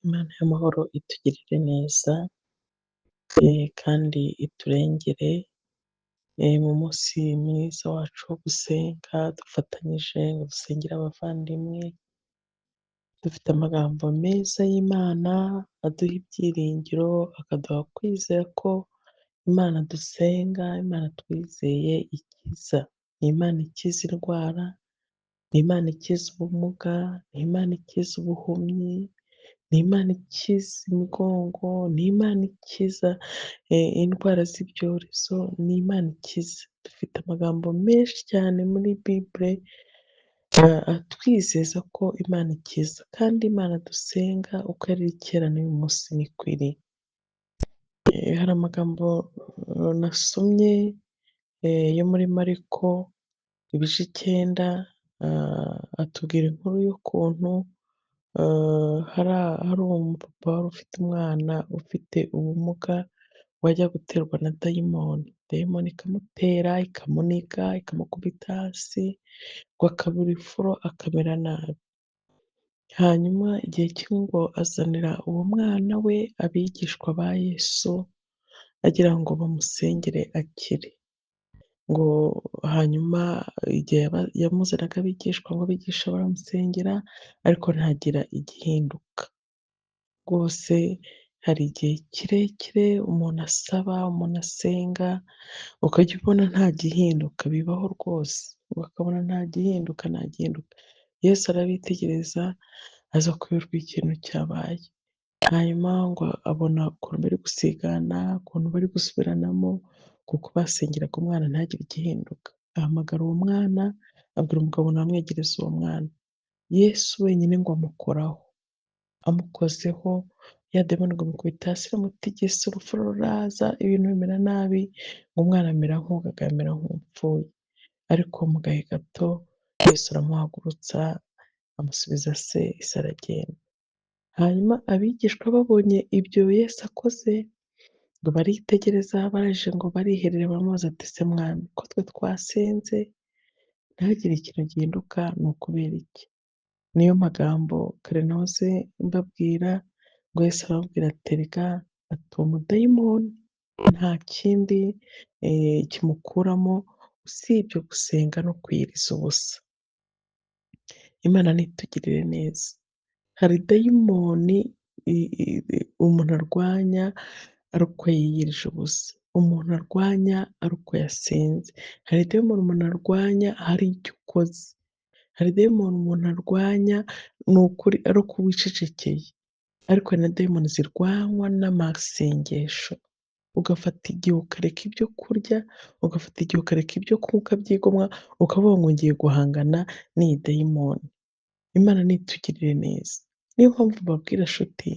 Imana y'amahoro itugirire neza, kandi iturengere, mu munsi mwiza wacu wo gusenga dufatanyije ngo dusengere abavandimwe, dufite amagambo meza y'Imana aduha ibyiringiro, akaduha kwizera ko Imana dusenga, Imana twizeye ikiza. Ni Imana ikiza indwara, ni Imana ikiza ubumuga, ni Imana ikiza ubuhumyi, ni Imana ikiza imigongo, ni Imana ikiza indwara z'ibyorezo, ni Imana ikiza. Dufite amagambo menshi cyane muri Bible atwizeza ko Imana ikiza, kandi Imana dusenga uko yari iri kera n'uyu munsi niko iri. Hari amagambo nasomye yo muri Mariko ibice 9, atubwira inkuru y'ukuntu hari umupapa wari ufite umwana ufite ubumuga wajya guterwa na dayimoni, dayimoni ikamutera, ikamuniga, ikamukubita hasi ngo akabura ifuro akamera nabi. Hanyuma igihe kimwe ngo azanira uwo mwana we abigishwa ba Yesu agira ngo bamusengere akire. Ngo hanyuma igihe yamuzanaga abigishwa ngo abigisha baramusengera ariko ntagira igihinduka. Rwose hari igihe kirekire umuntu asaba, umuntu asenga, ukajya ubona nta gihinduka, bibaho rwose, ukabona nta gihinduka, nta gihinduka. Yesu arabitegereza aza kuyoberwa ikintu cyabaye. Hanyuma ngo abona ukuntu bari gusigana, ukuntu bari gusubiranamo, kuko basengeraga umwana ntagire igihinduka. Ahamagara uwo mwana, abwira umugabo ngo namwegereze uwo mwana. Yesu wenyine ngo amukoraho. Amukozeho, ya dayimoni ngo imukubita hasi iramutigisa, urufuro ruraza, ibintu bimera nabi, umwana amera nk'ugaga, amera nk'upfuye. Ariko mu gahe gato Yesu aramuhagurutsa, amusubiza se, ise aragenda. Hanyuma abigishwa babonye ibyo Yesu akoze, ngo baritegereza, barangije ngo bariherera baramubaza ati se mwami, ko twe twasenze ntihagire ikintu gihinduka, ni ukubera iki? Niyo magambo kare nahoze mbabwira, ngo Yesu arababwira ati erega ati uwo mudayimoni nta kindi kimukuramo usibye gusenga no kwiyiriza ubusa. Imana nitugirire neza. Hari dayimoni umuntu arwanya ari uko yiyirije ubusa, umuntu arwanya ari uko yasenze, hari dayimoni umuntu arwanya hari icyo ukoze, hari dayimoni umuntu arwanya ni ukuri ari uko wicecekeye, ariko hari na dayimoni zirwanywa n'amasengesho. Ugafata igihe ukareka ibyo kurya, ugafata igihe ukareka ibyo kunywa ukabyigomwa, ukavuga ngo ngiye guhangana n'iyi dayimoni. Imana nitugirire neza. Niyo mpamvu mbabwira nshuti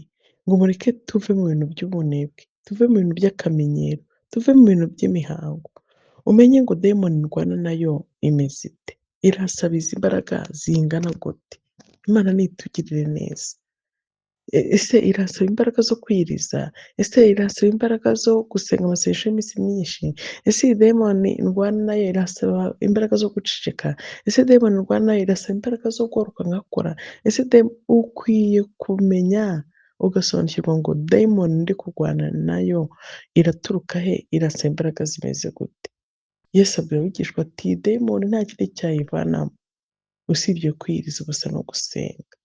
ngo mureke tuve mu bintu by'ubunebwe, tuve mu bintu by'akamenyero, tuve mu bintu by'imihango. Umenye ngo dayimoni ndwana nayo imeze ite, irasaba izi imbaraga zingana gute. Imana nitugirire neza. Ese irasaba imbaraga zo kwiyiriza? Ese irasaba imbaraga zo gusenga amasengesho y'iminsi myinshi? Ese iyi dayimoni ndwana nayo irasaba imbaraga zo guceceka? Ese dayimoni ndwana nayo irasaba imbaraga zo guhaguruka ngakora? Ese ukwiye kumenya ugasobanukirwa ngo dayimoni ndi kurwana nayo iraturuka he, irasaba imbaraga zimeze gute? Yesu abwira abigishwa ati iyi dayimoni nta kindi cyayivanamo usibye kwiyiriza ubusa no gusenga.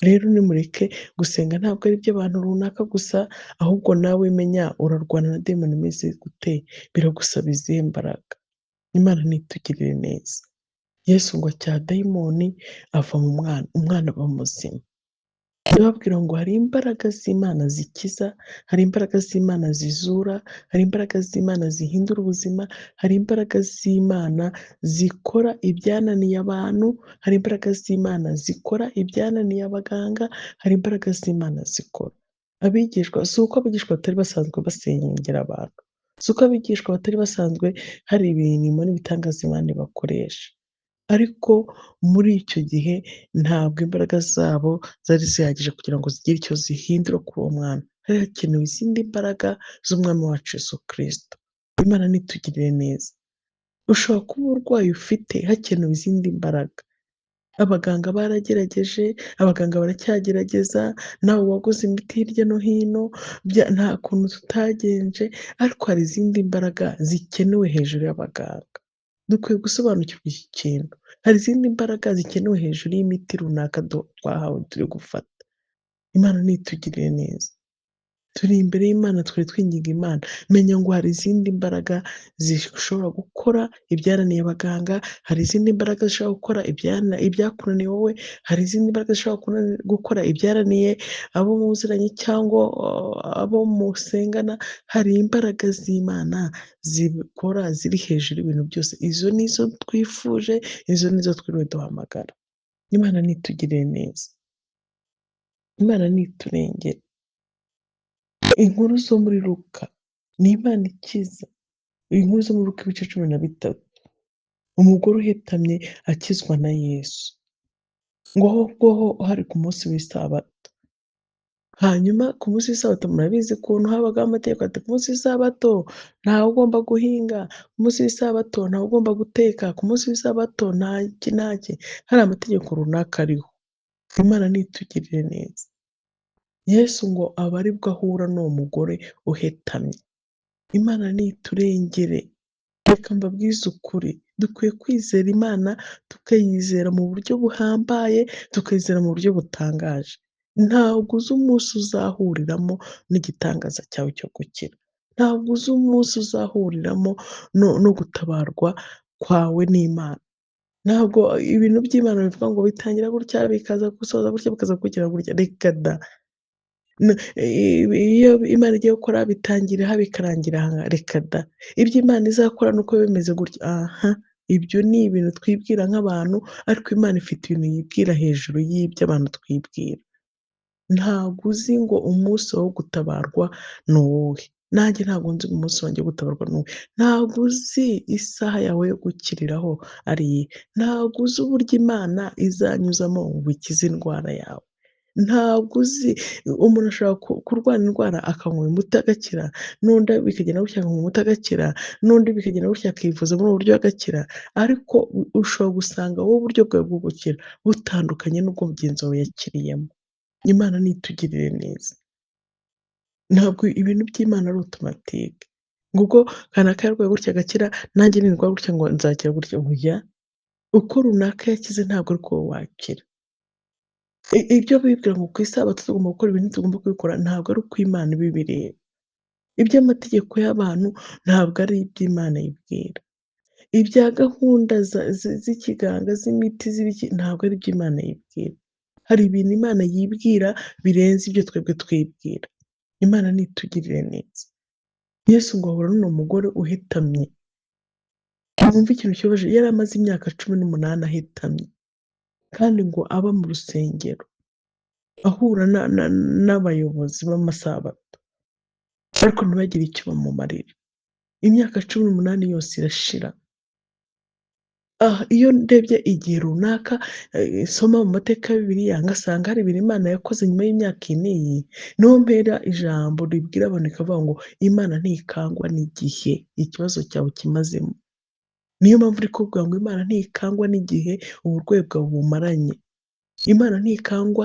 Rero nimureke gusenga ntabwo ari iby'abantu runaka gusa, ahubwo nawe menya urarwana na dayimoni imeze gute, biragusaba izihe mbaraga. Imana nitugirire neza. Yesu ngo acyaha dayimoni ava mu mwana, umwana aba muzima. Ndababwira ngo hari imbaraga z'Imana zikiza, hari imbaraga z'Imana zizura, hari imbaraga z'Imana zihindura ubuzima, hari imbaraga z'Imana zikora ibyananiye abantu, hari imbaraga z'Imana zikora ibyananiye abaganga, hari imbaraga z'Imana zikora. Abigishwa si uko abigishwa batari basanzwe basengera abantu, si uko abigishwa batari basanzwe hari imirimo n'ibitangaza Imana ibakoresha, ariko muri icyo gihe ntabwo imbaraga zabo zari zihagije kugira ngo zigire icyo zihindura kuri uwo mwana. Hari hakenewe izindi mbaraga z'umwami wacu Yesu Kristo. Imana nitugirire neza. Ushobora kuba uburwayi ufite hakenewe izindi mbaraga. Abaganga baragerageje, abaganga baracyagerageza, nawe waguze imiti hirya no hino, nta kuntu tutagenje, ariko hari izindi mbaraga zikenewe hejuru y'abaganga. Dukwiye gusobanukirwa iki kintu. Hari izindi mbaraga zikenewe hejuru y'imiti runaka twahawe turi gufata. Imana nitugirire neza. Turi imbere y'Imana twari twinginga Imana, menya ngo hari izindi mbaraga zishobora gukora ibyananiye abaganga, hari izindi mbaraga zishobora gukora ibyakunaniye wowe, hari izindi mbaraga zishobora gukora ibyananiye abo muziranye cyangwa abo musengana, hari imbaraga z'Imana zikora ziri hejuru y'ibintu byose. Izo nizo twifuje, izo nizo twiriwe duhamagara. Imana nitugirire neza. Imana niturengere. Inkuru zo muri Luka, ni Imana ikiza. Inkuru zo muri Luka ibice 13. Umugore uhetamye akizwa na Yesu. Ngo aho hari ku munsi w'isabato. Hanyuma ku munsi w'isabato murabizi ukuntu habagaho amategeko ati ku munsi w'isabato ntawe ugomba guhinga, ku munsi w'isabato ntawe ugomba guteka, ku munsi w'isabato nta iki n'iki, hari amategeko runaka ariho. Imana nitugirire neza. Yesu ngo aba aribwo ahura n'uwo mugore uhetamye. Imana niturengere. Reka mbabwize ukuri, dukwiye kwizera Imana, tukayizera mu buryo buhambaye, tukayizera mu buryo butangaje. Ntabwo uzi umunsi uzahuriramo n'igitangaza cyawe cyo gukira. Ntabwo uzi umunsi uzahuriramo no gutabarwa kwawe n'Imana. Ntabwo ibintu by'Imana bivuga ngo bitangira gutya, bikaza gusoza gutya, bikaza kugira gutya. Reka da! Iyo Imana igiye gukora bitangira aha bikarangira aha, reka da! Ibyo Imana izakora nuko biba bimeze gutya, aha! Ibyo ni ibintu twibwira nk'abantu, ariko Imana ifite ibintu yibwira hejuru y'ibyo abantu twibwira. Ntabwo uzi ngo umunsi wo gutabarwa ni uwuhe. Nanjye ntabwo nzi ngo umunsi wanjye wo gutabarwa ni uwuhe. Ntabwo uzi isaha yawe yo gukiriraho ari iyihe. Ntabwo uzi uburyo Imana izanyuzamo ngo ikize indwara yawe. Ntabwo uzi, umuntu ashobora kurwara indwara akanywa uyu muti agakira, n'undi bikagenda gutya akanywa umuti agakira, n'undi bikagenda gutya akivuza muri ubu buryo agakira, ariko ushobora gusanga wowe uburyo bwawe bwo gukira butandukanye n'ubwo mugenzi wawe yakiriyemo. Imana nitugirire neza. Ntabwo ibintu by'Imana ari otomatike. Ngo ubwo kanaka yarwaye gutya agakira, nanjye nindwara gutya ngo nzakira gutya, oya! Uko runaka yakize ntabwo ariko wowe wakira. Ibyo bibwira ngo ku isabato tugomba gukora ibintu ntitugomba kubikora, ntabwo ari uko Imana ibibireba. Iby'amategeko y'abantu ntabwo ari iby'Imana yibwira. Ibya gahunda z'ikiganga, z'imiti, z'ibiki, ntabwo ari byo Imana yibwira. Hari ibintu Imana yibwira birenze ibyo twebwe twibwira. Imana nitugirire neza. Yesu ngo ahura n'uno mugore uhetamye. Mwumve ikintu kibabaje, yari amaze imyaka 18 ahetamye. Kandi ngo aba mu rusengero, ahura n'abayobozi b'amasabato, ariko ntibagire icyo bamumarira. Imyaka 18 yose irashira. Iyo ndebye igihe runaka, soma mu mateka ya Bibiliya ngasanga hari ibintu Imana yakoze nyuma y'imyaka iyi n'iyi, niho mpera ijambo ribwira abantu rikavuga ngo Imana ntikangwa n'igihe ikibazo cyawe kimazemo. Niyo mpamvu iri kuvuga ngo Imana ntikangwa n'igihe uburwayi bwawe bumaranye. Imana ntikangwa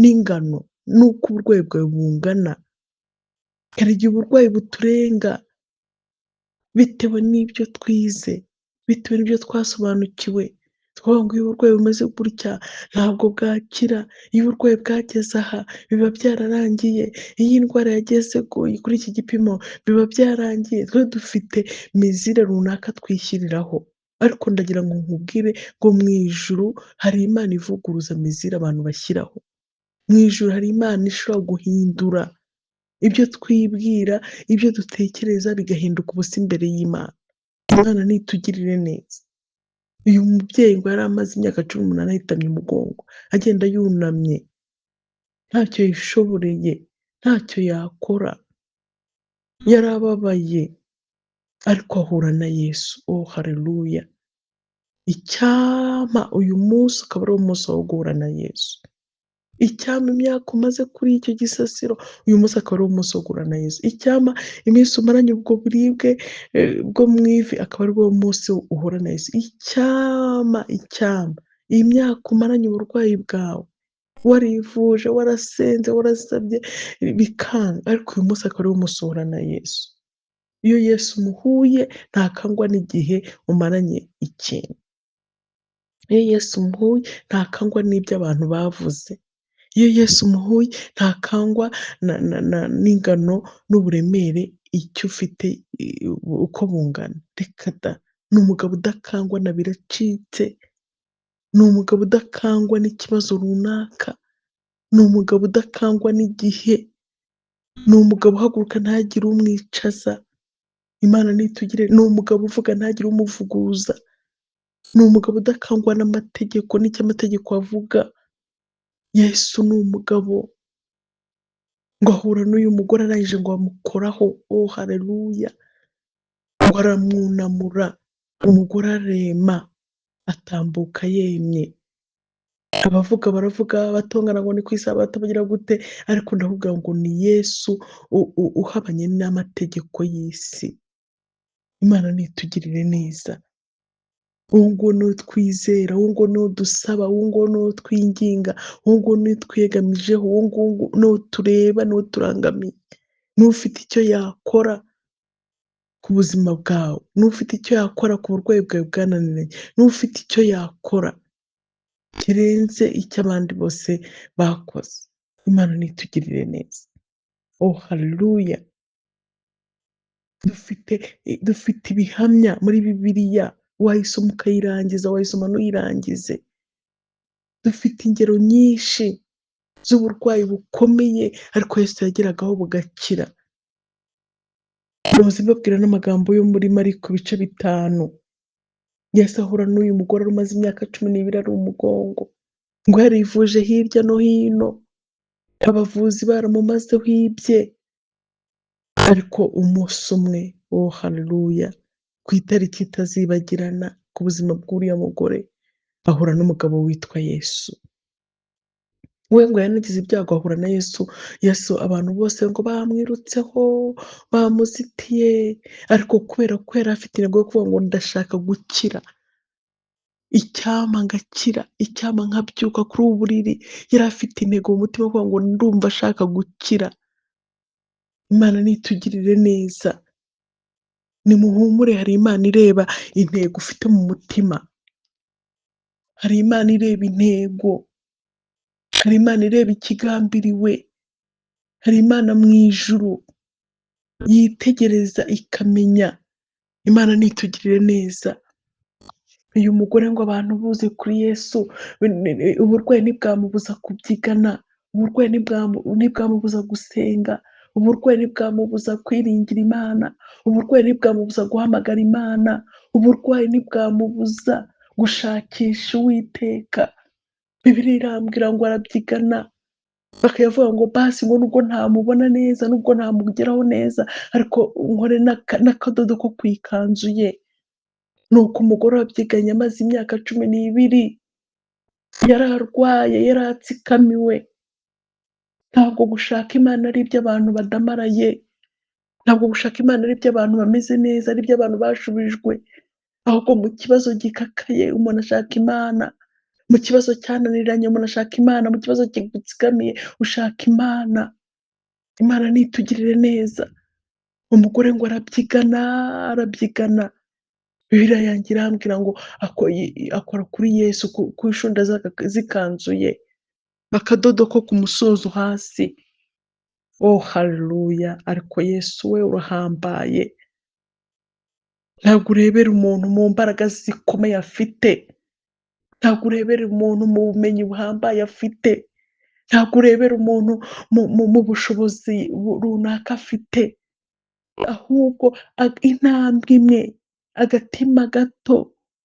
n'ingano n'uko uburwayi bwawe bungana. Hari igihe uburwayi buturenga bitewe n'ibyo twize, bitewe n'ibyo twasobanukiwe. Tukavuga ngo iyo uburwayi bumeze gutya ntabwo bwakira, iyo uburwayi bwageze aha biba byararangiye, iyo indwara yageze kuri iki gipimo biba byarangiye. Twe dufite mizire runaka twishyiriraho, ariko ndagira ngo nkubwire ngo mu ijuru hari Imana ivuguruza mizire abantu bashyiraho. Mu ijuru hari Imana ishobora guhindura ibyo twibwira, ibyo dutekereza bigahinduka ubusa imbere y'Imana. Imana nitugirire neza. Uyu mubyeyi ngo yari amaze imyaka 18 ahetamye umugongo, agenda yunamye, ntacyo yishoboreye, ntacyo yakora, yarababaye, ariko ahura na Yesu. Oh haleluya! Icyampa uyu munsi ukaba ari umunsi wo guhura na Yesu. Icyampa imyaka umaze kuri icyo gisasiro, uyu munsi akaba ariwo munsi wo guhura na Yesu. Icyampa iminsi umaranye ubwo buribwe bwo mu ivi, akaba ariwo munsi uhura na Yesu. Icyampa iyi myaka umaranye uburwayi bwawe, warivuje, warasenze, warasabye bikanga, ariko uyu munsi akaba ariwo munsi uhura na Yesu. Iyo Yesu muhuye ntakangwa n'igihe mumaranye ikintu. Iyo Yesu muhuye ntakangwa n'ibyo abantu bavuze. Iyo Yesu muhuye ntakangwa n'ingano n'uburemere icyo ufite uko bungana. Reka da! Ni umugabo udakangwa na biracitse, ni umugabo udakangwa n'ikibazo runaka, ni umugabo udakangwa n'igihe, ni umugabo uhaguruka ntihagire umwicaza. Imana nitugirire, ni umugabo uvuga ntihagire umuvuguruza, ni umugabo udakangwa n'amategeko n'icyo amategeko avuga. Yesu ni umugabo ngo ahura n'uyu mugore arangije ngo amukoraho, oh haleluya! Ngo aramwunamura, umugore arema, atambuka yemye. Abavuga baravuga, abatongana ngo ni ku isabato bagira gute, ariko ndavuga ngo ni Yesu uhabanye n'amategeko y'isi. Imana nitugirire neza. Uwo nguwo niwe twizera, uwo nguwo niwo dusaba, uwo nguwo niwo twinginga, uwo nguwo niwe twiyegamijeho, uwo nguwo niwo tureba, niwo turangamiye. Niwe ufite icyo yakora ku buzima bwawe, niwe ufite icyo yakora ku burwayi bwawe bwananiranye, niwe ufite icyo yakora kirenze icyo abandi bose bakoze. Imana nitugirire neza. Oh haleluya! Dufite ibihamya muri Bibiliya, wayisoma ukayirangiza, wayisoma ntuyirangize. Dufite ingero nyinshi z'uburwayi bukomeye ariko Yesu yageragaho bugakira. Muzi mbabwira n'amagambo yo muri Mariko ibice 5. Yesu ahura n'uyu mugore umaze imyaka 12 ari umugongo, ngo yarivuje hirya no hino, abavuzi baramumazeho ibye, ariko umunsi umwe, oh haleluya, ku itariki itazibagirana ku buzima bw'uriya mugore, ahura n'umugabo witwa Yesu. We ngo yanagize ibyago ahura na Yesu, Yesu abantu bose ngo bamwirutseho, bamuzitiye, ariko kubera ko yari afite intego yo kuvuga ngo ndashaka gukira, icyampa ngakira, icyampa nkabyuka kuri ubu buriri, yari afite intego mu mutima wo kuvuga ngo ndumva ashaka gukira. Imana nitugirire neza. Nimuhumure, hari Imana ireba intego ufite mu mutima. Hari Imana ireba intego. Hari Imana ireba ikigambiriwe. Hari Imana mu ijuru yitegereza ikamenya. Imana nitugirire neza. Uyu mugore ngo abantu buze kuri Yesu, uburwayi ntibwamubuza kubyigana, uburwayi ntibwamubuza gusenga, uburwayi ntibwamubuza kwiringira Imana, uburwayi ntibwamubuza guhamagara Imana, uburwayi ntibwamubuza gushakisha Uwiteka. Bibiliya irambwira ngo arabyigana, bakavuga ngo basi ngo nubwo ntamubona neza, nubwo ntamugeraho neza, ariko nkore n'akadodo ko ku ikanzu ye. Nuko umugore wabyiganye amaze imyaka 12 yari arwaye, yari atsikamiwe. Ntabwo gushaka Imana ari iby'abantu badamaraye, ntabwo gushaka Imana ari iby'abantu bameze neza, ari iby'abantu bashubijwe, ahubwo mu kibazo gikakaye umuntu ashaka Imana, mu kibazo cyananiranye umuntu ashaka Imana, mu kibazo kigutsikamiye ushaka Imana. Imana nitugirire neza. Umugore ngo arabyigana, arabyigana. Bibiliya yanjye irambwira ngo akora kuri Yesu ku nshunda z'ikanzu ye, akadodo ko ku musozo hasi. Oh haleluya! Ariko Yesu we urahambaye. Ntabwo urebera umuntu mu mbaraga zikomeye afite, ntabwo urebera umuntu mu bumenyi buhambaye afite, ntabwo urebera umuntu mu bushobozi runaka afite, ahubwo intambwe imwe, agatima gato,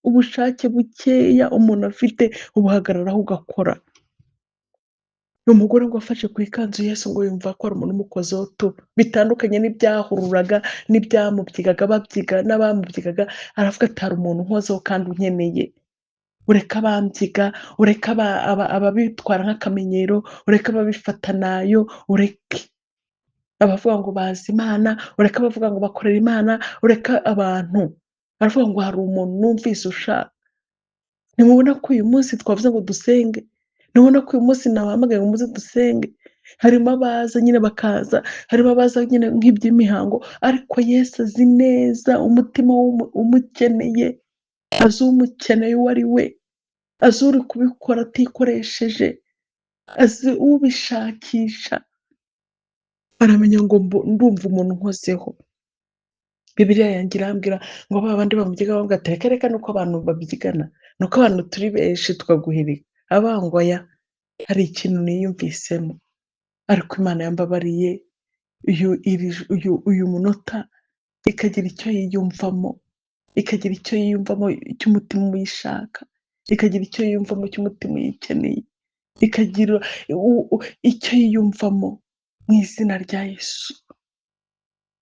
ubushake bukeya umuntu afite ubuhagararaho ugakora. Uyu mugore ngo afashe ku ikanzu Yesu ngo yumva ko hari umuntu umukozeho tu, bitandukanye n'ibyahururaga n'ibyamubyigaga babyiga n'abamubyigaga, aravuga ati hari umuntu unkozeho kandi unkeneye. ureke abambyiga, ureke ababitwara nk'akamenyero, ureke ababifata nayo, ureke abavuga ngo bazi Imana, ureke abavuga ngo bakorera Imana, ureke abantu baravuga ngo hari umuntu numvise ushaka. Ntimubona ko uyu munsi twavuze ngo dusenge? Ntimubona ko uyu munsi nabahamagaye ngo muze dusenge? Harimo abaza nyine bakaza, harimo abaza nyine nk'iby'imihango, ariko Yesu azi neza umutima umukeneye, azi umukeneye uwo ari we, azi uri kubikora atikoresheje, azi ubishakisha, aramenya ngo ndumva umuntu unkozeho. Bibiliya yanjye irambwira ngo ba bandi bamubyiga bavuga ati reka reka nuko abantu babyigana, nuko abantu turi benshi tukaguhirika. Ngo oya, hari ikintu niyumvisemo, ariko Imana yambabariye uyu munota ikagira icyo yiyumvamo, ikagira icyo yiyumvamo cy'umutima uyishaka, ikagira icyo yiyumvamo cy'umutima uyikeneye, ikagira icyo yiyumvamo mu izina rya Yesu.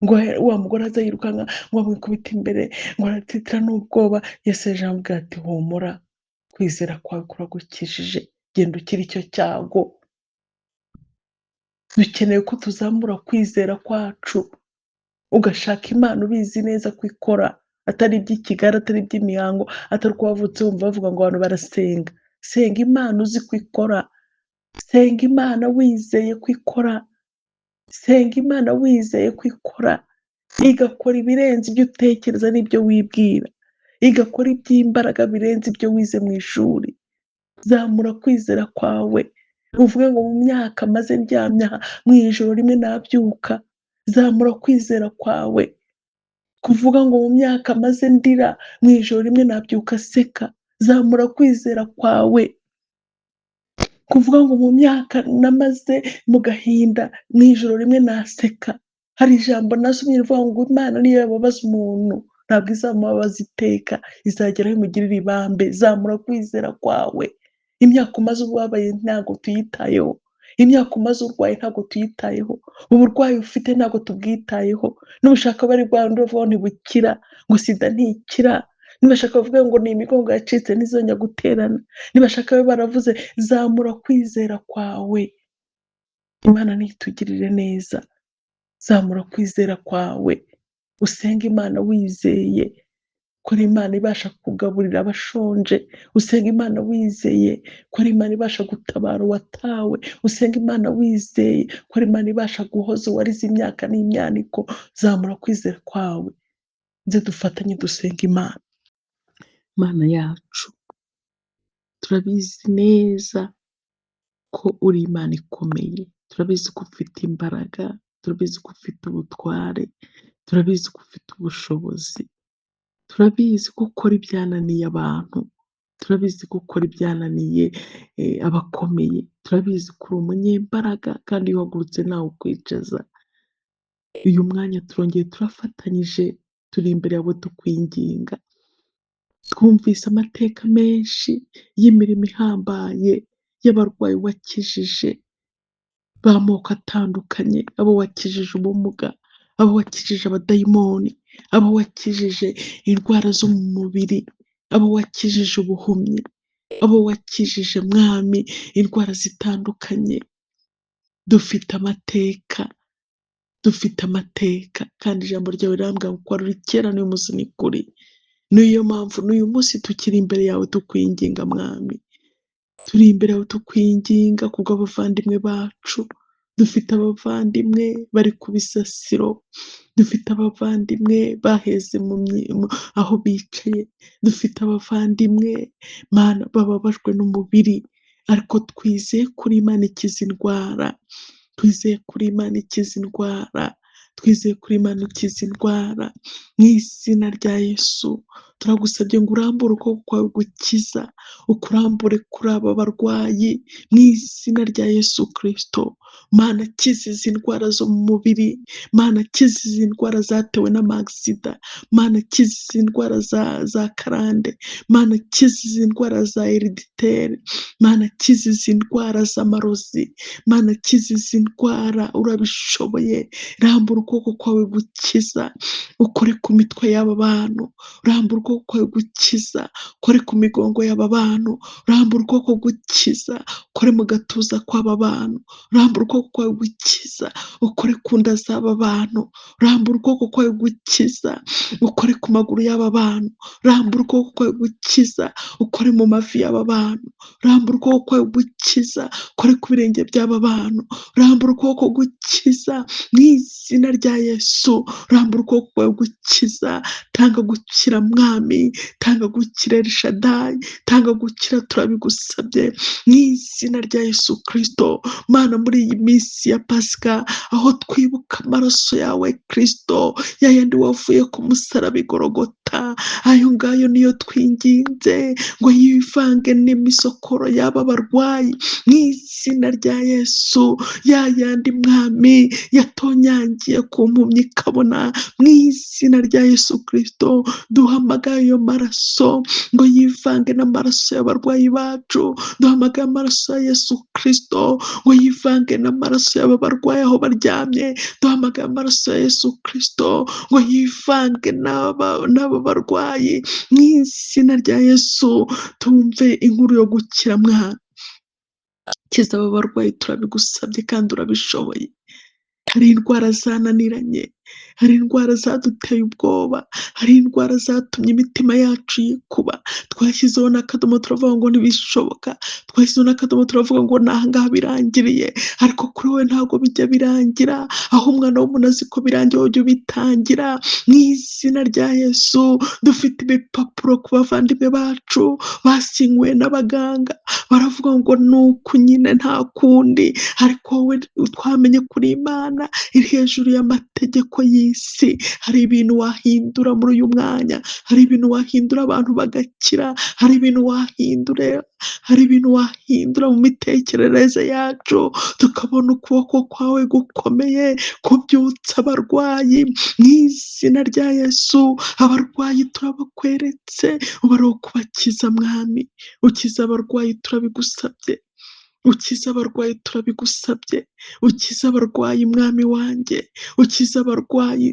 Ngo wa mugore aza yirukanka ngo amwikubite imbere, ngo aratitira n'ubwoba. Yesu yaje aramubwira ati humura, kwizera kwawe kuragukijije, genda ukira icyo cyago. Dukeneye ko tuzamura kwizera kwacu, ugashaka Imana ubizi neza ko ikora, atari iby'ikigare, atari iby'imihango, atari uko wavutse wumva bavuga ngo abantu barasenga. Senga Imana uzi ko ikora, senga Imana wizeye ko ikora, senga Imana wizeye ko ikora, igakora ibirenze ibyo utekereza n'ibyo wibwira, igakora iby'imbaraga birenze ibyo wize mu ishuri. Zamura kwizera kwawe, uvuge ngo mu myaka maze ndyamye aha mu ijoro rimwe nabyuka. Zamura kwizera kwawe, kuvuga ngo mu myaka maze ndira mu ijoro rimwe nabyuka seka. Zamura kwizera kwawe, kuvuga ngo mu myaka namaze mu gahinda mu ijoro rimwe naseka. Hari ijambo nasomye rivuga ngo Imana niyo yababaza umuntu ntabwo izamubabaza iteka, izageraho imugirire ibambe. Zamura kwizera kwawe, imyaka umaze ubabaye ntabwo tuyitayeho, imyaka umaze urwaye ntabwo tuyitayeho, uburwayi ufite ntabwo tubwitayeho. Nubushaka bari bwa bundi bavuga ngo ntibukira, ngo sida ntikira, nibashaka bavuga ngo ni imigongo yacitse ntizongera guterana, nibashaka babe baravuze. Zamura kwizera kwawe, Imana nitugirire neza. Zamura kwizera kwawe, usenga Imana wizeye ko ari Imana ibasha kugaburira abashonje, usenga Imana wizeye ko ari Imana ibasha gutabara uwatawe, usenga Imana wizeye ko ari Imana ibasha guhoza uwarize imyaka n'imyaniko. Zamura kwizera kwawe, nze dufatanye dusenga Imana. Mana yacu, turabizi neza ko uri Imana ikomeye, turabizi ko ufite imbaraga, turabizi ko ufite ubutware, turabizi ko ufite ubushobozi, turabizi ko ukora ibyananiye abantu, turabizi ko ukora ibyananiye abakomeye, turabizi ko uri umunyembaraga kandi iyo uhagurutse ntawe ukwicaza. Uyu mwanya turongeye turafatanyije, turi imbere yawe tukwinginga. Twumvise amateka menshi y'imirimo ihambaye y'abarwayi wakijije b'amoko atandukanye, abo wakijije ubumuga, abo wakijije abadayimoni, abo wakijije indwara zo mu mubiri, abo wakijije ubuhumyi, abo wakijije mwami indwara zitandukanye. Dufite amateka, dufite amateka, kandi ijambo ryawe rirambwira ngo wari uri kera n'uyu munsi ni kuri. Niyo mpamvu n'uyu munsi tukiri imbere yawe tukwinginga mwami, turi imbere yawe tukwinginga kubw'abavandimwe bacu. Dufite abavandimwe bari ku bisasiro, dufite abavandimwe baheze aho bicaye, dufite abavandimwe Mana bababajwe n'umubiri, ariko twizeye kuri Imana ikiza indwara, twizeye kuri Imana ikiza indwara, twizeye kuri Imana ikiza indwara. Mu izina rya Yesu turagusabye ngo urambure ukuboko kwawe gukiza, ukurambure kuri aba barwayi mu izina rya Yesu Kristo. Mana kiza izi ndwara zo mu mubiri, Mana kiza izi ndwara zatewe n'amagisida, Mana kiza izi ndwara za karande, Mana kiza izi ndwara za hereditere, Mana kiza izi ndwara z'amarozi, Mana kiza izi ndwara, urabishoboye. Rambura ukuboko kwawe gukiza, ukore ku mitwe y'aba bantu, rambura ukuboko ukuboko kwawe gukiza, ukore ku migongo y'aba bantu, rambura ukuboko gukiza, ukore mu gatuza kw'aba bantu, rambura ukuboko kwawe gukiza, ukore ku nda z'aba bantu, rambura ukuboko kwawe gukiza, ukore ku maguru y'aba bantu, rambura ukuboko kwawe gukiza, ukore mu mavi y'aba bantu, rambura ukuboko kwawe gukiza, ukore ku birenge by'aba bantu, rambura ukuboko gukiza mu izina rya Yesu, rambura ukuboko kwawe gukiza, tanga gukira mwami, tanga gukira Elishadayi, tanga gukira turabigusabye mu izina rya Yesu Kristo. Mana, muri iyi minsi ya Pasika aho twibuka amaraso yawe Kristo, ya yandi wavuye ku musaraba i Gologota, ayo ngayo niyo twinginze ngo yivange n'imisokoro y'aba barwayi mu izina rya Yesu, ya yandi mwami yatonyangiye ku mpumyi ikabona mu izina rya Yesu Kristo, duhamagaye ayo maraso ngo yivange n'amaraso y'abarwayi bacu, duhamagaye amaraso ya Yesu Kristo ngo yivange n'amaraso y'aba barwayi aho baryamye, duhamagaye amaraso ya Yesu Kristo ngo yivange n'aba barwayi mu izina rya Yesu. Tumve inkuru yo gukira mwana, kiza aba barwayi turabigusabye kandi urabishoboye. Hari indwara zananiranye, hari indwara zaduteye ubwoba, hari indwara zatumye imitima yacu yikuba, twashyizeho n'akadomo turavuga ngo ntibishoboka, twashyizeho n'akadomo turavuga ngo ni aha ngaha birangiriye, ariko kuri wowe ntabwo bijya birangira, aho umwana w'umuntu azi ko birangiye ujya ubitangira mu izina rya Yesu. Dufite ibipapuro ku bavandimwe bacu basinywe n'abaganga, baravuga ngo ni uku nyine nta kundi, ariko wowe twamenye kuri Imana iri hejuru y'amategeko y'isi. Hari ibintu wahindura muri uyu mwanya, hari ibintu wahindura abantu bagakira, hari ibintu wahindura, hari ibintu wahindura mu mitekerereze yacu, tukabona ukuboko kwawe gukomeye kubyutsa abarwayi mu izina rya Yesu. Abarwayi turabakweretse, ubare wo kubakiza mwami, ukiza abarwayi turabigusabye, ukiza abarwayi turabigusabye, ukiza abarwayi mwami wanjye, ukiza abarwayi,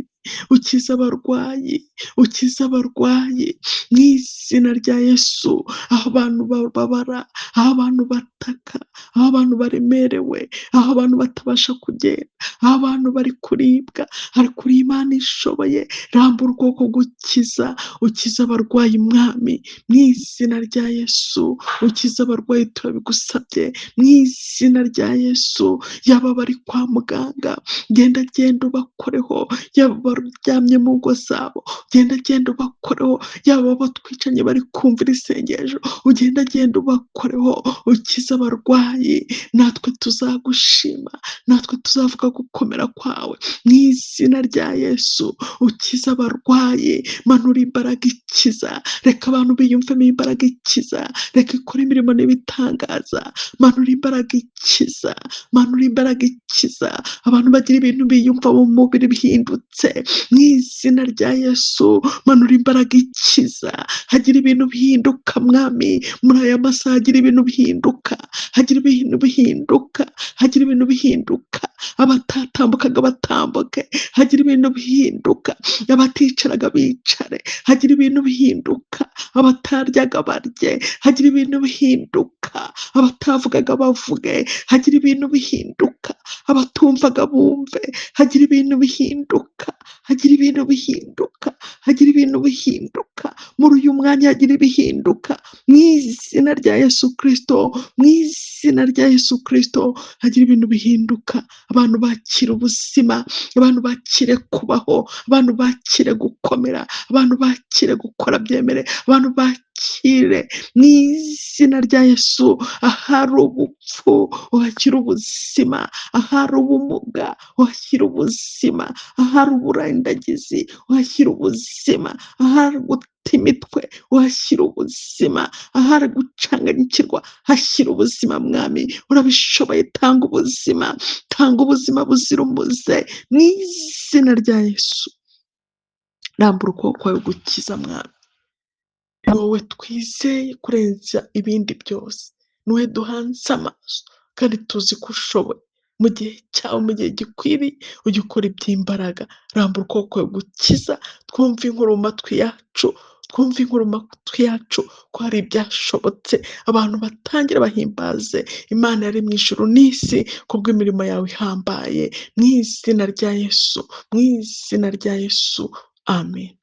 ukiza abarwayi, ukiza abarwayi mu izina rya Yesu. Aho abantu bababara, aho abantu bataka, aho abantu baremerewe, aho abantu batabasha kugenda, aho abantu bari kuribwa, ariko uri Imana ishoboye, rambura ukuboko gukiza, ukiza abarwayi mwami mu izina rya Yesu, ukiza abarwayi turabigusabye mu izina rya Yesu. Yaba bari kwa muganga, genda ubakoreho, yaba baryamye mu ngo zabo, genda ubakoreho, yaba abo twicanye bari kumvira isengesho, genda ubakoreho, ukiza abarwayi, natwe tuzagushima, natwe tuzavuga gukomera kwawe mu izina rya Yesu. Ukiza abarwayi, manura imbaraga ikiza, reka abantu biyumvemo imbaraga ikiza, reka ikora imirimo n'ibitangaza, manura imbaraga ikiza, manura imbaraga ikiza, abantu bagira ibintu biyumva mu mubiri bihindutse mu izina rya Yesu. Manura imbaraga ikiza, hagira ibintu bihinduka mwami, muri aya masaha hagira ibintu bihinduka, hagira ibintu bihinduka, hagira ibintu bihinduka, abatatambukaga batambuke, hagira ibintu bihinduka, abaticaraga bicare, hagira ibintu bihinduka, abataryaga barye, hagira ibintu bihinduka, abatavugaga bavuge, hagira ibintu bihinduka, abatumvaga bumve, hagira ibintu bihinduka, hagira ibintu bihinduka, hagira ibintu bihinduka, muri uyu mwanya hagira ibihinduka mu izina rya Yesu Kristo, mu izina rya Yesu Kristo hagira ibintu bihinduka, abantu bakira ubuzima, abantu bakire kubaho, abantu bakire gukomera, abantu bakire gukora byemere, abantu bakire mu izina rya Yesu. Ahari ubupfu uhakira ubuzima, ahari ubumuga uhakira ubuzima, ahari uburandagizi uhakira ubuzima, ahari guta imitwe uhashyira ubuzima, ahari gucanganyikirwa hashyira ubuzima mwami, urabishoboye, tanga ubuzima, tanga ubuzima buzira umuze mu izina rya Yesu. Rambura ukuboko kwawe gukiza mwami, ni wowe twizeye kurenza ibindi byose, ni wowe duhanze amaso kandi tuzi ko ushoboye, mu gihe cyawe, mu gihe gikwiriye ujya ukora iby'imbaraga. Rambura ukuboko kwawe gukiza, twumve inkuru mu matwi yacu, twumve inkuru mu matwi yacu ko hari ibyashobotse, abantu batangire bahimbaze Imana yaremye ijuru n'isi kubw'imirimo yawe ihambaye, mu izina rya Yesu, mu izina rya Yesu, amen.